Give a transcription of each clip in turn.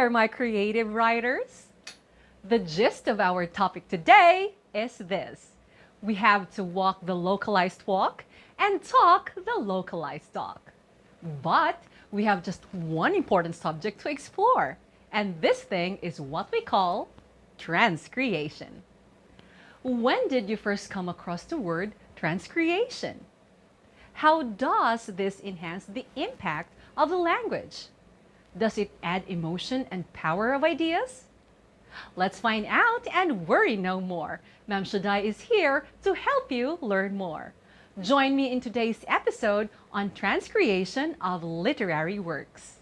there, my creative writers! The gist of our topic today is this. We have to walk the localized walk and talk the localized talk. But we have just one important subject to explore, and this thing is what we call transcreation. When did you first come across the word transcreation? How does this enhance the impact of the language? Does it add emotion and power of ideas? Let's find out and worry no more. Ma'am Shaddai is here to help you learn more. Join me in today's episode on transcreation of literary works.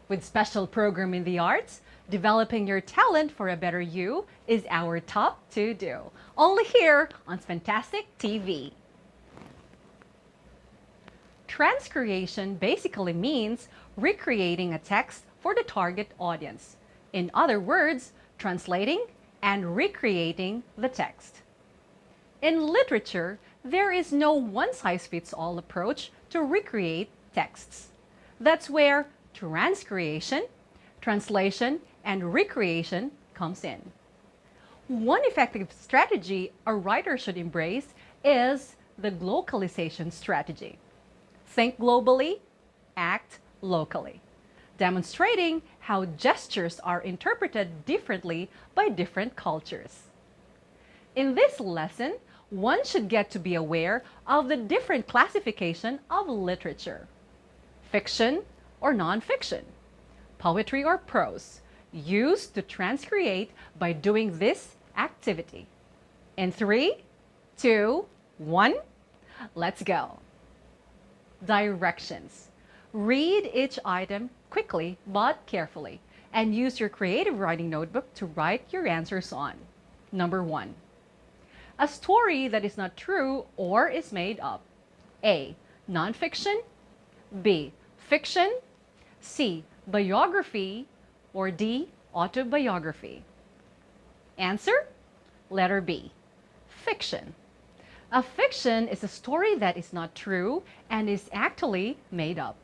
With special program in the arts, developing your talent for a better you is our top to do. Only here on Fantastic TV. Transcreation basically means recreating a text for the target audience. In other words, translating and recreating the text. In literature, there is no one-size-fits-all approach to recreate texts. That's where transcreation, translation, and recreation comes in. One effective strategy a writer should embrace is the localization strategy. Think globally, act locally, demonstrating how gestures are interpreted differently by different cultures. In this lesson, one should get to be aware of the different classification of literature. Fiction or non-fiction, poetry or prose, used to transcreate by doing this activity. In 3, 2, 1, let's go. Directions. Read each item quickly but carefully and use your creative writing notebook to write your answers on. Number 1. A story that is not true or is made up. A. Nonfiction. B. Fiction. C. Biography. Or D. Autobiography. Answer? Letter B. Fiction. A fiction is a story that is not true and is actually made up.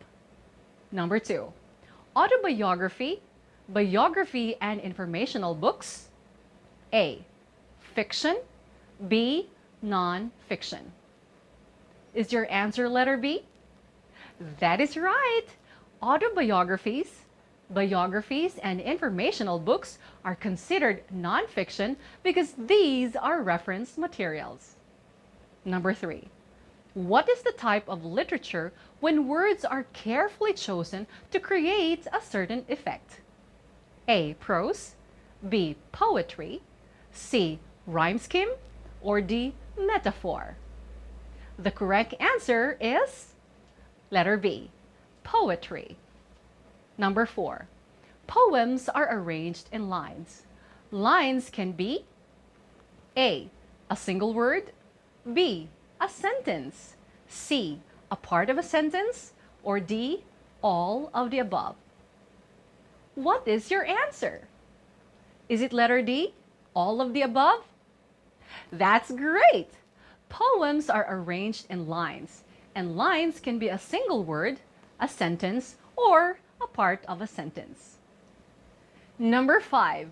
Number 2. Autobiography, biography, and informational books. A. Fiction. B. Non-fiction. Is your answer letter B? That is right. Autobiographies, biographies, and informational books are considered non-fiction because these are reference materials. Number 3. What is the type of literature when words are carefully chosen to create a certain effect? A. Prose. B. Poetry. C. Rhyme scheme. Or D. Metaphor. The correct answer is letter B. Poetry. Number 4. Poems are arranged in lines. Lines can be A. A single word. B. A sentence. C. A part of a sentence. Or D. All of the above. What is your answer? Is it letter D? All of the above? That's great! Poems are arranged in lines, and lines can be a single word, a sentence, or a part of a sentence. Number 5.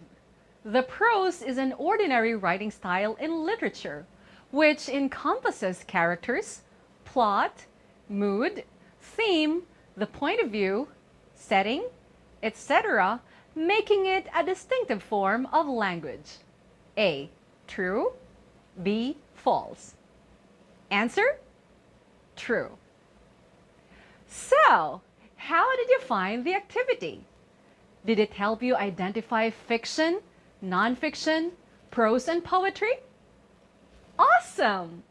The prose is an ordinary writing style in literature, which encompasses characters, plot, mood, theme, the point of view, setting, etc., making it a distinctive form of language. A. True. B. False. Answer? True. So, how did you find the activity? Did it help you identify fiction, non-fiction, prose, and poetry? Awesome!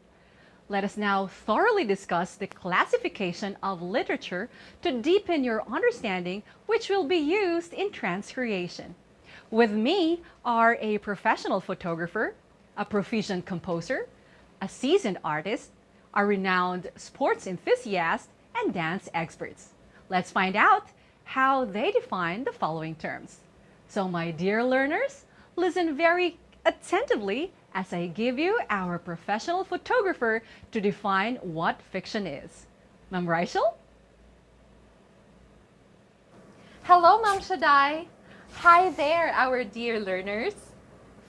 Let us now thoroughly discuss the classification of literature to deepen your understanding, which will be used in transcreation. With me are a professional photographer, a proficient composer, a seasoned artist, a renowned sports enthusiast, and dance experts. Let's find out how they define the following terms. So my dear learners, listen very attentively as I give you our professional photographer to define what fiction is. Ma'am Rachel? Hello, Ma'am Shaddai. Hi there, our dear learners.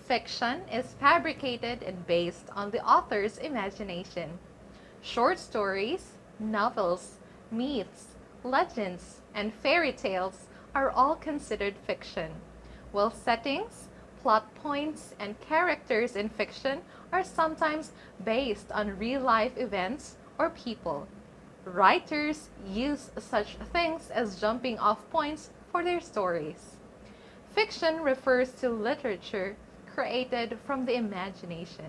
Fiction is fabricated and based on the author's imagination. Short stories, novels, myths, legends, and fairy tales are all considered fiction, while settings, plot points, and characters in fiction are sometimes based on real-life events or people. Writers use such things as jumping off points for their stories. Fiction refers to literature created from the imagination.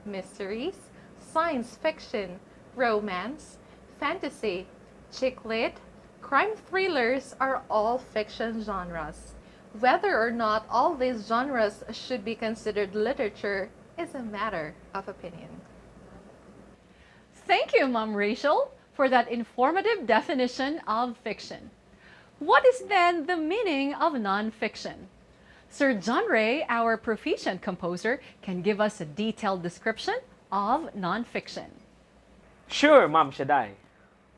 Mysteries, science fiction, romance, fantasy, chick lit, crime thrillers are all fiction genres. Whether or not all these genres should be considered literature is a matter of opinion. Thank you, Mom Rachel, for that informative definition of fiction. What is then the meaning of nonfiction? Sir John Ray, our proficient composer, can give us a detailed description of nonfiction. Sure, Ma'am Shaddai.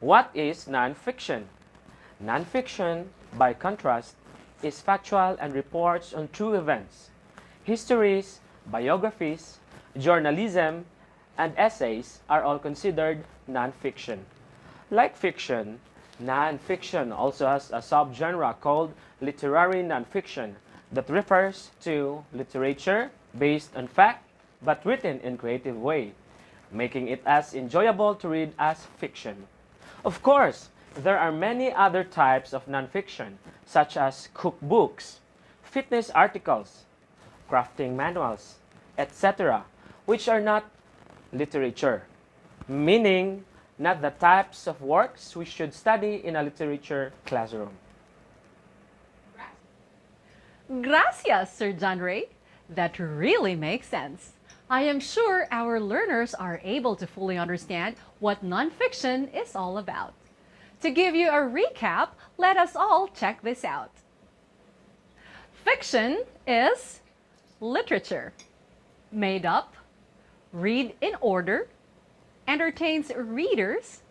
What is nonfiction? Nonfiction, by contrast, is factual and reports on true events. Histories, biographies, journalism, and essays are all considered nonfiction. Like fiction, nonfiction also has a subgenre called literary nonfiction that refers to literature based on fact but written in creative way, making it as enjoyable to read as fiction. Of course, there are many other types of nonfiction, such as cookbooks, fitness articles, crafting manuals, etc., which are not literature, meaning not the types of works we should study in a literature classroom. Gracias, Sir John Ray. That really makes sense. I am sure our learners are able to fully understand what nonfiction is all about. To give you a recap, let us all check this out. Fiction is literature, made up, read in order, entertains readers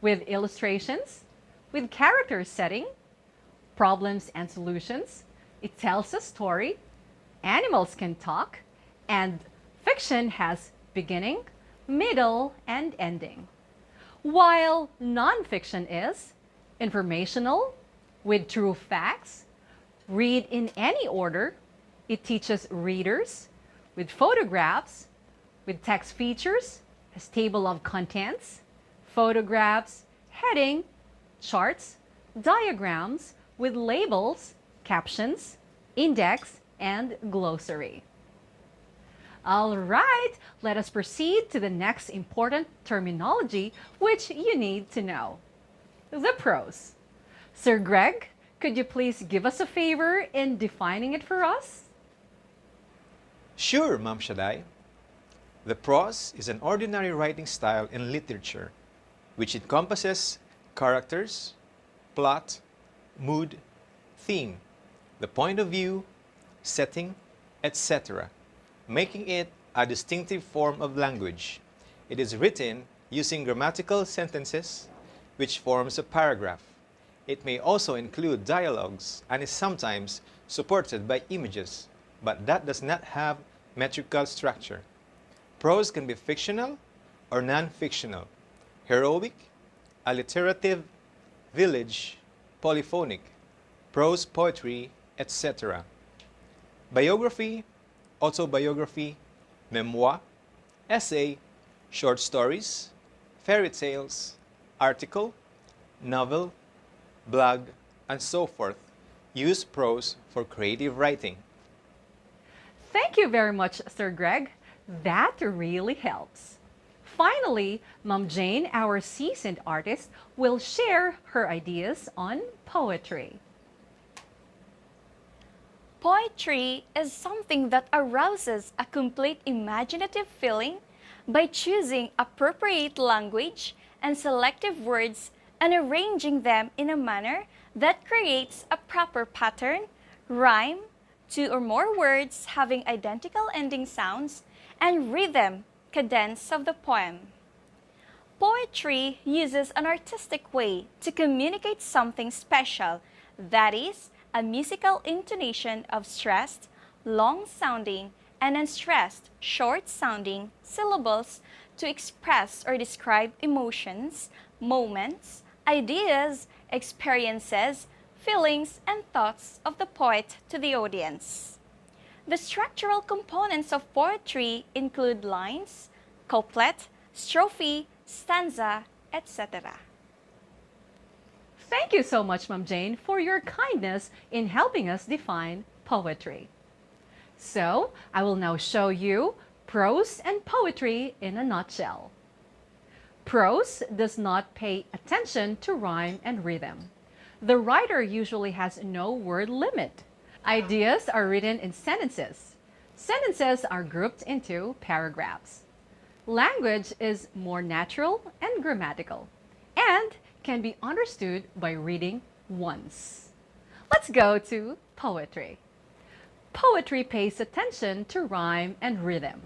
with illustrations, with character setting, problems and solutions. It tells a story, animals can talk, and fiction has beginning, middle, and ending. While nonfiction is informational, with true facts, read in any order, it teaches readers with photographs, with text features, as table of contents, photographs, heading, charts, diagrams with labels, captions, index, and glossary. All right, let us proceed to the next important terminology which you need to know. The prose. Sir Greg, could you please give us a favor in defining it for us? Sure, Ma'am Shaddai. The prose is an ordinary writing style in literature, which encompasses characters, plot, mood, theme, the point of view, setting, etc., making it a distinctive form of language. It is written using grammatical sentences, which forms a paragraph. It may also include dialogues and is sometimes supported by images, but that does not have metrical structure. Prose can be fictional or non-fictional, heroic, alliterative, village, polyphonic, prose poetry, etc. Biography, autobiography, memoir, essay, short stories, fairy tales, article, novel, blog, and so forth use prose for creative writing. Thank you very much, Sir Greg. That really helps. Finally, Mom Jane, our seasoned artist, will share her ideas on poetry. Poetry is something that arouses a complete imaginative feeling by choosing appropriate language and selective words and arranging them in a manner that creates a proper pattern, rhyme, two or more words having identical ending sounds, and rhythm, cadence of the poem. Poetry uses an artistic way to communicate something special, that is, a musical intonation of stressed, long-sounding, and unstressed, short-sounding syllables to express or describe emotions, moments, ideas, experiences, feelings, and thoughts of the poet to the audience. The structural components of poetry include lines, couplet, strophe, stanza, etc. Thank you so much, Ma'am Jane, for your kindness in helping us define poetry. So, I will now show you prose and poetry in a nutshell. Prose does not pay attention to rhyme and rhythm. The writer usually has no word limit. Ideas are written in sentences. Sentences are grouped into paragraphs. Language is more natural and grammatical, and can be understood by reading once. Let's go to poetry. Poetry pays attention to rhyme and rhythm.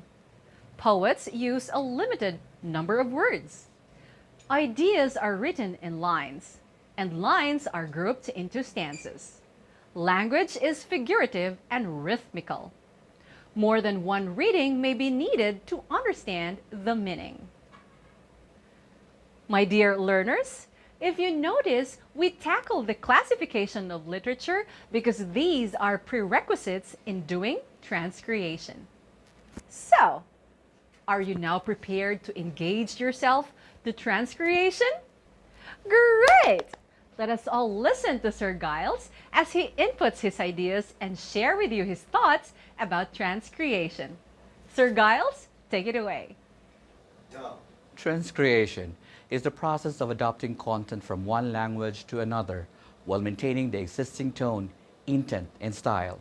Poets use a limited number of words. Ideas are written in lines, and lines are grouped into stanzas. Language is figurative and rhythmical. More than one reading may be needed to understand the meaning. My dear learners, if you notice, we tackle the classification of literature because these are prerequisites in doing transcreation. So, are you now prepared to engage yourself to transcreation? Great! Let us all listen to Sir Giles as he inputs his ideas and share with you his thoughts about transcreation. Sir Giles, take it away. Transcreation is the process of adopting content from one language to another while maintaining the existing tone, intent, and style.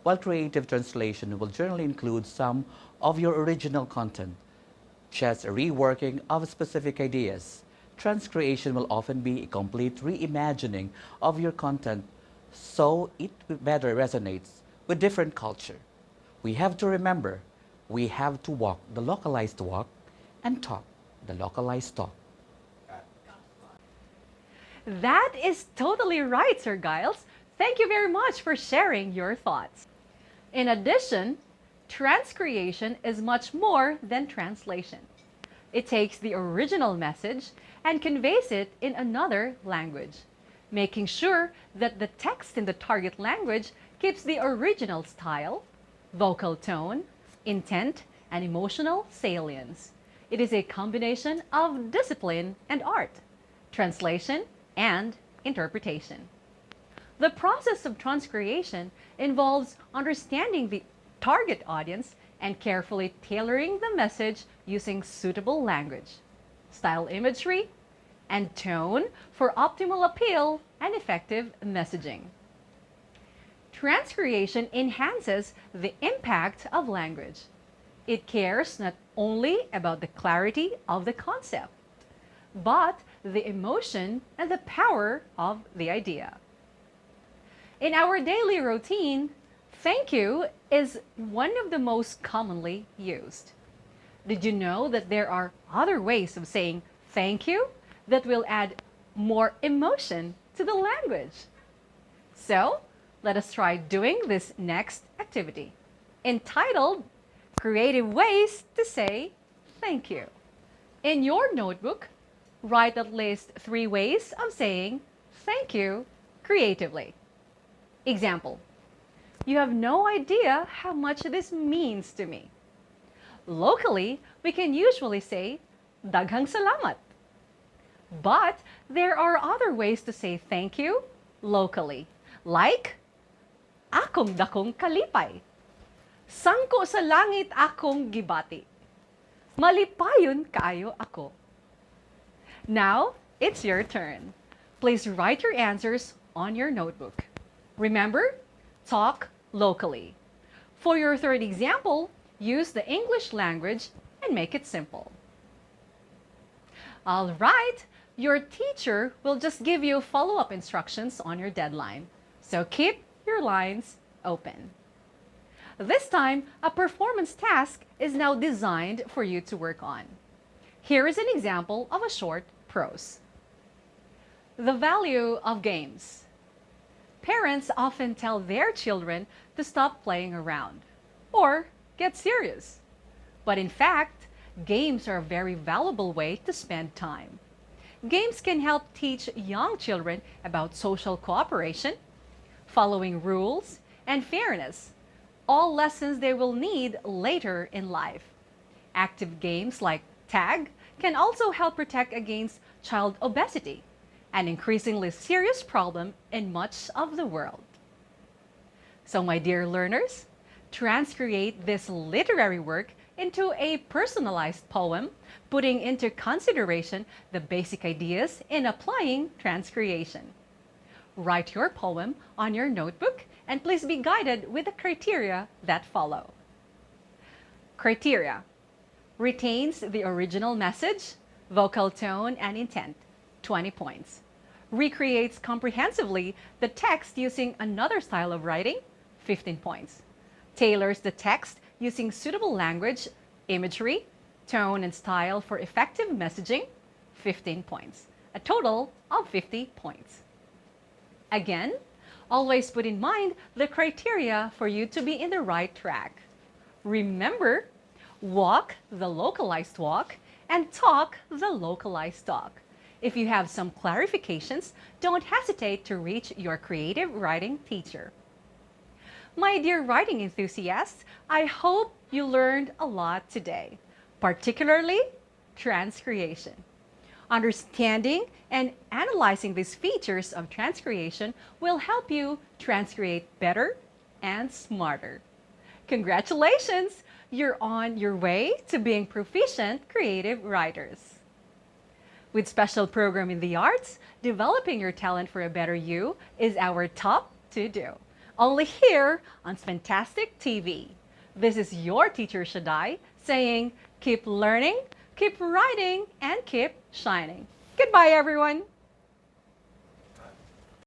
While creative translation will generally include some of your original content, just a reworking of specific ideas, transcreation will often be a complete reimagining of your content so it better resonates with different culture. We have to remember, we have to walk the localized walk and talk the localized talk. That is totally right, Sir Giles. Thank you very much for sharing your thoughts. In addition, transcreation is much more than translation. It takes the original message and conveys it in another language, making sure that the text in the target language keeps the original style, vocal tone, intent, and emotional salience. It is a combination of discipline and art, translation and interpretation. The process of transcreation involves understanding the target audience and carefully tailoring the message using suitable language, style imagery, and tone for optimal appeal and effective messaging. Transcreation enhances the impact of language. It cares not only about the clarity of the concept, but the emotion and the power of the idea. In our daily routine, thank you is one of the most commonly used. Did you know that there are other ways of saying thank you that will add more emotion to the language? So, let us try doing this next activity, entitled Creative Ways to Say Thank You. In your notebook, write at least 3 ways of saying thank you creatively. Example, you have no idea how much this means to me. Locally, we can usually say daghang salamat. But there are other ways to say thank you locally, like akong dakong kalipay. Sangko sa langit akong gibati. Malipayon kaayo ako. Now, it's your turn. Please write your answers on your notebook. Remember, talk locally. For your third example, use the English language and make it simple. All right, your teacher will just give you follow-up instructions on your deadline. So keep your lines open. This time, a performance task is now designed for you to work on. Here is an example of a short prose. The value of games. Parents often tell their children to stop playing around or get serious. But in fact, games are a very valuable way to spend time. Games can help teach young children about social cooperation, following rules, and fairness, all lessons they will need later in life. Active games like tag can also help protect against child obesity, an increasingly serious problem in much of the world. So, my dear learners, transcreate this literary work into a personalized poem, putting into consideration the basic ideas in applying transcreation. Write your poem on your notebook and please be guided with the criteria that follow. Criteria: retains the original message, vocal tone, and intent, 20 points. Recreates comprehensively the text using another style of writing, 15 points. Tailors the text using suitable language, imagery, tone, and style for effective messaging, 15 points. A total of 50 points. Again, always put in mind the criteria for you to be in the right track. Remember, walk the localized walk and talk the localized talk. If you have some clarifications, don't hesitate to reach your creative writing teacher. My dear writing enthusiasts, I hope you learned a lot today, particularly transcreation. Understanding and analyzing these features of transcreation will help you transcreate better and smarter. Congratulations! You're on your way to being proficient creative writers. With special program in the arts, developing your talent for a better you is our top to do. Only here on Fantastic TV. This is your teacher Shaddai saying, keep learning, keep writing, and keep shining. Goodbye, everyone.